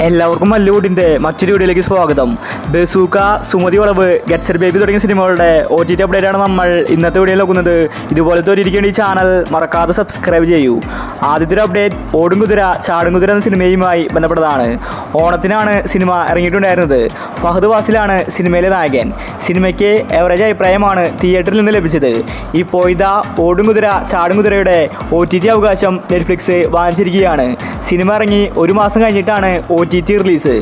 എല്ലാവർക്കും മല്ലുവുഡിൻ്റെ മറ്റൊരു വീഡിയോയിലേക്ക് സ്വാഗതം. ബസൂക്ക, സുമതി വളവ്, ഗെറ്റ് സെറ്റ് ബേബി തുടങ്ങിയ സിനിമകളുടെ OTT അപ്ഡേറ്റാണ് നമ്മൾ ഇന്നത്തെ വീഡിയോയിൽ നോക്കുന്നത്. ഇതുപോലത്തെ ഒരു ഇരിക്കേണ്ട ഈ ചാനൽ മറക്കാതെ സബ്സ്ക്രൈബ് ചെയ്യൂ. ആദ്യത്തെ ഒരു അപ്ഡേറ്റ് ഓടും കുതിര ചാടും കുതിര എന്ന സിനിമയുമായി ബന്ധപ്പെട്ടതാണ്. ഓണത്തിനാണ് സിനിമ ഇറങ്ങിയിട്ടുണ്ടായിരുന്നത്. ഫഹദ് ഫാസിലാണ് സിനിമയിലെ നായകൻ. സിനിമയ്ക്ക് എവറേജ് അഭിപ്രായമാണ് തിയേറ്ററിൽ നിന്ന് ലഭിച്ചത്. ഇപ്പോൾ ഇതാ ഓടും കുതിര ചാടും കുതിരയുടെ OTT അവകാശം നെറ്റ്ഫ്ലിക്സ് വാങ്ങിച്ചിരിക്കുകയാണ്. സിനിമ ഇറങ്ങി ഒരു മാസം കഴിഞ്ഞിട്ടാണ് OTT റിലീസ്.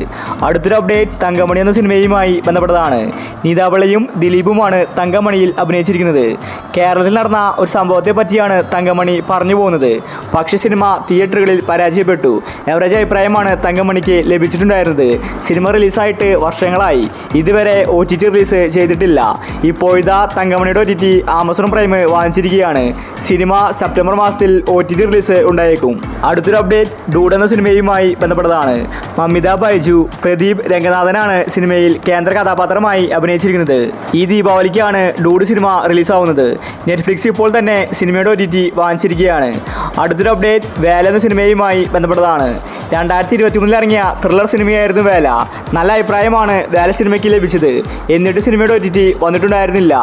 അടുത്തൊരു അപ്ഡേറ്റ് തങ്കമണി എന്ന സിനിമയുമായി ബന്ധപ്പെട്ടതാണ്. നീതാവളയും ദിലീപുമാണ് തങ്കമണിയിൽ അഭിനയിച്ചിരിക്കുന്നത്. കേരളത്തിൽ നടന്ന ഒരു സംഭവത്തെ പറ്റിയാണ് തങ്കമണി പറഞ്ഞു പോകുന്നത്. പക്ഷേ സിനിമ തിയേറ്ററുകളിൽ പരാജയപ്പെട്ടു. എവറേജ് അഭിപ്രായമാണ് തങ്കമണിക്ക് ലഭിച്ചിട്ടുണ്ടായിരുന്നത്. സിനിമ റിലീസായിട്ട് വർഷങ്ങളായി, ഇതുവരെ OTT റിലീസ് ചെയ്തിട്ടില്ല. ഇപ്പോഴത്തെ തങ്കമണിയുടെ OTT ആമസോൺ പ്രൈം വാങ്ങിച്ചിരിക്കുകയാണ്. സിനിമ സെപ്റ്റംബർ മാസത്തിൽ OTT റിലീസ് ഉണ്ടായേക്കും. അടുത്തൊരു അപ്ഡേറ്റ് ഡൂഡ് എന്ന സിനിമയുമായി ബന്ധപ്പെട്ടതാണ്. മമിത ബൈജു, പ്രദീപ് രംഗനാഥനാണ് സിനിമയിൽ കേന്ദ്ര കഥാപാത്രമായി അഭിനയിച്ചിരിക്കുന്നത്. ഈ ദീപാവലിക്കാണ് ഡൂഡ് സിനിമ റിലീസാവുന്നത്. നെറ്റ്ഫ്ലിക്സ് ഇപ്പോൾ തന്നെ സിനിമയുടെ OTT വാങ്ങിച്ചിരിക്കുകയാണ്. അടുത്തൊരു അപ്ഡേറ്റ് വേല എന്ന സിനിമയുമായി ബന്ധപ്പെട്ടതാണ്. 2023 ഇറങ്ങിയ ത്രില്ലർ സിനിമയായിരുന്നു വേല. നല്ല അഭിപ്രായമാണ് വേല സിനിമയ്ക്ക് ലഭിച്ചത്. എന്നിട്ട് സിനിമയുടെ OTT വന്നിട്ടുണ്ടായിരുന്നില്ല.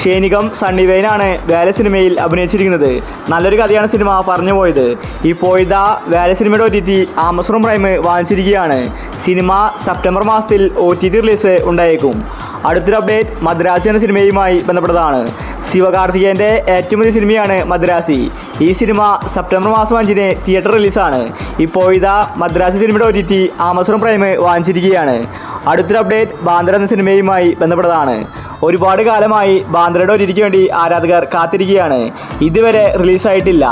ഷേനികം സണ്ണി വെയിനാണ് വേല സിനിമയിൽ അഭിനയിച്ചിരിക്കുന്നത്. നല്ലൊരു കഥയാണ് സിനിമ പറഞ്ഞു പോയത്. ഇപ്പോൾ ഇതാ വേല സിനിമയുടെ OTT ആമസോൺ പ്രൈം വാങ്ങിച്ചിരിക്കുകയാണ്. സിനിമ സെപ്റ്റംബർ മാസത്തിൽ OTT റിലീസ് ഉണ്ടായേക്കും. അടുത്തൊരു അപ്ഡേറ്റ് മദ്രാസി എന്ന സിനിമയുമായി ബന്ധപ്പെട്ടതാണ്. ശിവകാർത്തികേയൻ്റെ ഏറ്റവും വലിയ സിനിമയാണ് മദ്രാസി. ഈ സിനിമ സെപ്റ്റംബർ മാസം 5 തിയേറ്റർ റിലീസാണ്. ഇപ്പോൾ ഇതാ മദ്രാസി സിനിമയുടെ OTT ആമസോൺ പ്രൈം വാങ്ങിച്ചിരിക്കുകയാണ്. അടുത്തൊരു അപ്ഡേറ്റ് ബാന്ദ്ര എന്ന സിനിമയുമായി ബന്ധപ്പെട്ടതാണ്. ഒരുപാട് കാലമായി ബാന്ദ്രയുടെ OTTക്ക് വേണ്ടി ആരാധകർ കാത്തിരിക്കുകയാണ്. ഇതുവരെ റിലീസായിട്ടില്ല.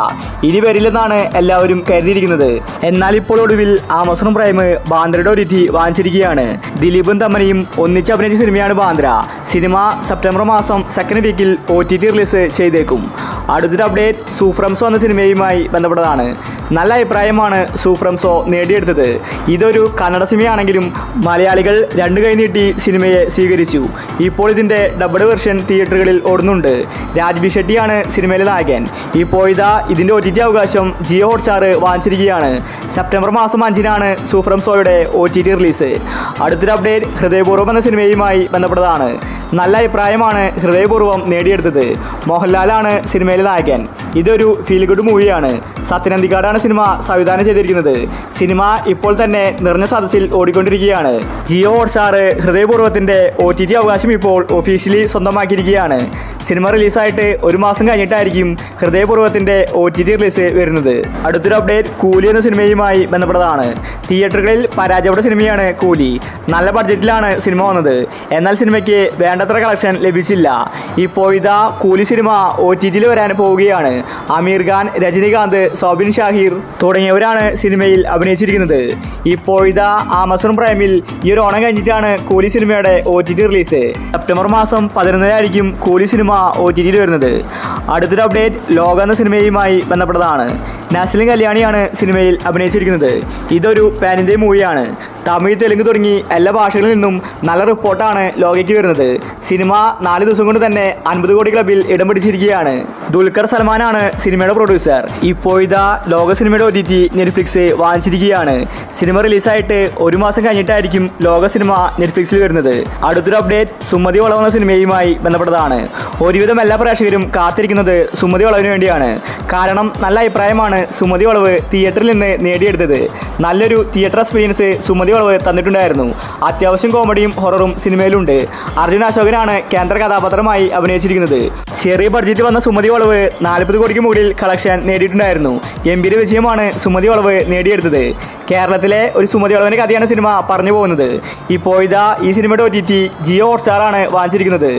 ഇനി വരില്ലെന്നാണ് എല്ലാവരും കരുതിയിരിക്കുന്നത്. എന്നാൽ ഇപ്പോൾ ഒടുവിൽ ആമസോൺ പ്രൈം ബാന്ദ്രയുടെ OTT വാങ്ങിച്ചിരിക്കുകയാണ്. ദിലീപും തമ്മനയും ഒന്നിച്ച് അഭിനയിച്ച സിനിമയാണ് ബാന്ദ്ര. സിനിമ സെപ്റ്റംബർ മാസം സെക്കൻഡ് വീക്കിൽ OTT റിലീസ് ചെയ്തേക്കും. അടുത്തൊരു അപ്ഡേറ്റ് സൂഫ്രംസോ എന്ന സിനിമയുമായി ബന്ധപ്പെട്ടതാണ്. നല്ല അഭിപ്രായമാണ് സൂഫ്രംസോ നേടിയെടുത്തത്. ഇതൊരു കന്നഡ സിനിമയാണെങ്കിലും മലയാളികൾ രണ്ടു കൈ നീട്ടി സിനിമയെ സ്വീകരിച്ചു. ഇപ്പോൾ ഇതിൻ്റെ ഡബ്ഡ് വെർഷൻ തിയേറ്ററുകളിൽ ഓടുന്നുണ്ട്. രാജ്ബി ഷെട്ടിയാണ് സിനിമയിലെ നായകൻ. ഇപ്പോൾ ഇതാ ഇതിൻ്റെ OTT അവകാശം ജിയോ ഹോട്ട്സ്റ്റാർ വാങ്ങിച്ചിരിക്കുകയാണ്. സെപ്റ്റംബർ മാസം 5 സൂഫ്രംസോയുടെ OTT റിലീസ്. അടുത്തൊരു അപ്ഡേറ്റ് ഹൃദയപൂർവ്വം എന്ന സിനിമയുമായി ബന്ധപ്പെട്ടതാണ്. നല്ല അഭിപ്രായമാണ് ഹൃദയപൂർവ്വം നേടിയെടുത്തത്. മോഹൻലാലാണ് സിനിമയിലെ നായകൻ. ഇതൊരു ഫീൽ ഗുഡ് മൂവിയാണ്. സത്യനന്ദിക്കാടാണ് സിനിമ സംവിധാനം ചെയ്തിരിക്കുന്നത്. സിനിമ ഇപ്പോൾ തന്നെ നിറഞ്ഞ സദസ്സിൽ ഓടിക്കൊണ്ടിരിക്കുകയാണ്. ജിയോ ഹോട്ട്സ്റ്റാർ ഹൃദയപൂർവ്വത്തിൻ്റെ OTT അവകാശം ഇപ്പോൾ ഒഫീഷ്യലി സ്വന്തമാക്കിയിരിക്കുകയാണ്. സിനിമ റിലീസായിട്ട് ഒരു മാസം കഴിഞ്ഞിട്ടായിരിക്കും ഹൃദയപൂർവ്വത്തിൻ്റെ OTT റിലീസ് വരുന്നത്. അടുത്തൊരു അപ്ഡേറ്റ് കൂലി എന്ന സിനിമയുമായി ബന്ധപ്പെട്ടതാണ്. തിയേറ്ററുകളിൽ പരാജയപ്പെട്ട സിനിമയാണ് കൂലി. നല്ല ബഡ്ജറ്റിലാണ് സിനിമ വന്നത്. എന്നാൽ സിനിമയ്ക്ക് വേണ്ടത്ര കളക്ഷൻ ലഭിച്ചില്ല. ഇപ്പോൾ ഇതാ കൂലി സിനിമ OTTയിൽ വരാൻ പോവുകയാണ്. അമീർ ഖാൻ, രജനികാന്ത്, സോബിൻ ഷാഹിർ തുടങ്ങിയവരാണ് സിനിമയിൽ അഭിനയിച്ചിരിക്കുന്നത്. ഇപ്പോൾ ഇതാ ആമസോൺ പ്രൈമിൽ ഈ ഒരു ഓണം കഴിഞ്ഞിട്ടാണ് കൂലി സിനിമയുടെ OTT റിലീസ്. സെപ്റ്റംബർ മാസം 11 കൂലി സിനിമ OTTയിൽ വരുന്നത്. അടുത്തൊരു അപ്ഡേറ്റ് ലോക എന്ന സിനിമയുമായി ബന്ധപ്പെട്ടതാണ്. നാസ്ലിൻ കല്യാണിയാണ് സിനിമയിൽ അഭിനയിച്ചിരിക്കുന്നത്. ഇതൊരു പാൻ ഇന്ത്യ മൂവിയാണ്. തമിഴ്, തെലുങ്ക് തുടങ്ങി എല്ലാ ഭാഷകളിൽ നിന്നും നല്ല റിപ്പോർട്ടാണ് ലോകയ്ക്ക് വരുന്നത്. സിനിമ 4 ദിവസം കൊണ്ട് തന്നെ 50 കോടി ക്ലബിൽ ഇടം പിടിച്ചിരിക്കുകയാണ്. ദുൽഖർ സൽമാനാണ് സിനിമയുടെ പ്രൊഡ്യൂസർ. ഇപ്പോൾ ഇതാ ലോക സിനിമയുടെ OTT നെറ്റ്ഫ്ലിക്സ് വാങ്ങിച്ചിരിക്കുകയാണ്. സിനിമ റിലീസായിട്ട് ഒരു മാസം കഴിഞ്ഞിട്ടായിരിക്കും ലോക സിനിമ നെറ്റ്ഫ്ലിക്സിൽ വരുന്നത്. അടുത്തൊരു അപ്ഡേറ്റ് സുമതി വളവ് എന്ന സിനിമയുമായി ബന്ധപ്പെട്ടതാണ്. ഒരുവിധം എല്ലാ പ്രേക്ഷകരും കാത്തിരിക്കുന്നത് സുമതി വളവിന് വേണ്ടിയാണ്. കാരണം നല്ല അഭിപ്രായമാണ് സുമതി വളവ് തിയേറ്ററിൽ നിന്ന് നേടിയെടുത്തത്. നല്ലൊരു തിയേറ്റർ എക്സ്പീരിയൻസ് സുമതി വളവ് തന്നിട്ടുണ്ടായിരുന്നു. അത്യാവശ്യം കോമഡിയും ഹൊററും സിനിമയിലുണ്ട്. അർജുൻ അശോകനാണ് കേന്ദ്ര കഥാപാത്രമായി അഭിനയിച്ചിരിക്കുന്നത്. ചെറിയ ബഡ്ജറ്റ് വന്ന സുമതി വളവ് 40 കോടിക്ക് മുകളിൽ കളക്ഷൻ നേടിയിട്ടുണ്ടായിരുന്നു. ഗംഭീര വിജയമാണ് സുമതി വളവ് നേടിയെടുത്തത്. കേരളത്തിലെ ഒരു സുമതി വളവിൻ്റെ കഥയാണ് സിനിമ പറഞ്ഞു പോകുന്നത്. ഇപ്പോൾ ഇതാ ഈ സിനിമയുടെ OTT ജിയോ ഹോട്ട്സ്റ്റാർ ആണ് വാങ്ങിച്ചിരിക്കുന്നത്.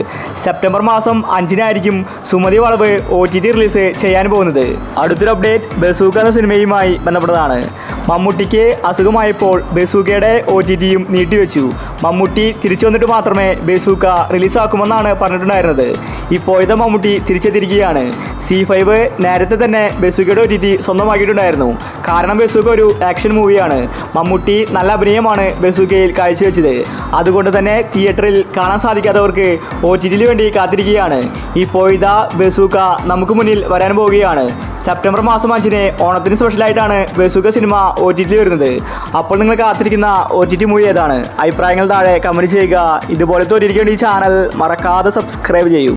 സെപ്റ്റംബർ മാസം 5 സുമതി വളവ് OTT റിലീസ് ചെയ്യാൻ പോകുന്നത്. അടുത്തൊരു അപ്ഡേറ്റ് ബസൂക്ക എന്ന സിനിമയുമായി ബന്ധപ്പെട്ടതാണ്. മമ്മൂട്ടിക്ക് അസുഖമായപ്പോൾ ബസൂക്കയുടെ OTTയും നീട്ടിവെച്ചു. മമ്മൂട്ടി തിരിച്ചു വന്നിട്ട് മാത്രമേ ബസൂക്ക റിലീസാക്കുമെന്നാണ് പറഞ്ഞിട്ടുണ്ടായിരുന്നത്. ഇപ്പോഴത്തെ മമ്മൂട്ടി തിരിച്ചെത്തിയിരിക്കുകയാണ്. C5 നേരത്തെ തന്നെ ബസൂക്കയുടെ OTT സ്വന്തമാക്കിയിട്ടുണ്ടായിരുന്നു. കാരണം ബസൂക്ക ഒരു ആക്ഷൻ മൂവിയാണ്. മമ്മൂട്ടി നല്ല അഭിനയമാണ് ബസൂക്കയിൽ കാഴ്ചവെച്ചത്. അതുകൊണ്ട് തന്നെ തിയേറ്ററിൽ കാണാൻ സാധിക്കാത്തവർക്ക് OTTയിൽ വേണ്ടി കാത്തിരിക്കുകയാണ്. ഇപ്പോൾ ഇതാ ബസൂക്ക നമുക്ക് മുന്നിൽ വരാൻ പോവുകയാണ്. സെപ്റ്റംബർ മാസം 5-ന് ഓണത്തിന് സ്പെഷ്യലായിട്ടാണ് ബസൂക്ക സിനിമ OTT വരുന്നത്. അപ്പോൾ നിങ്ങൾ കാത്തിരിക്കുന്ന OTT മൂവി ഏതാണ്? അഭിപ്രായങ്ങൾ താഴെ കമൻറ്റ് ചെയ്യുക. ഇതുപോലത്തെ OTT വേണ്ടി ഈ ചാനൽ മറക്കാതെ സബ്സ്ക്രൈബ് ചെയ്യൂ.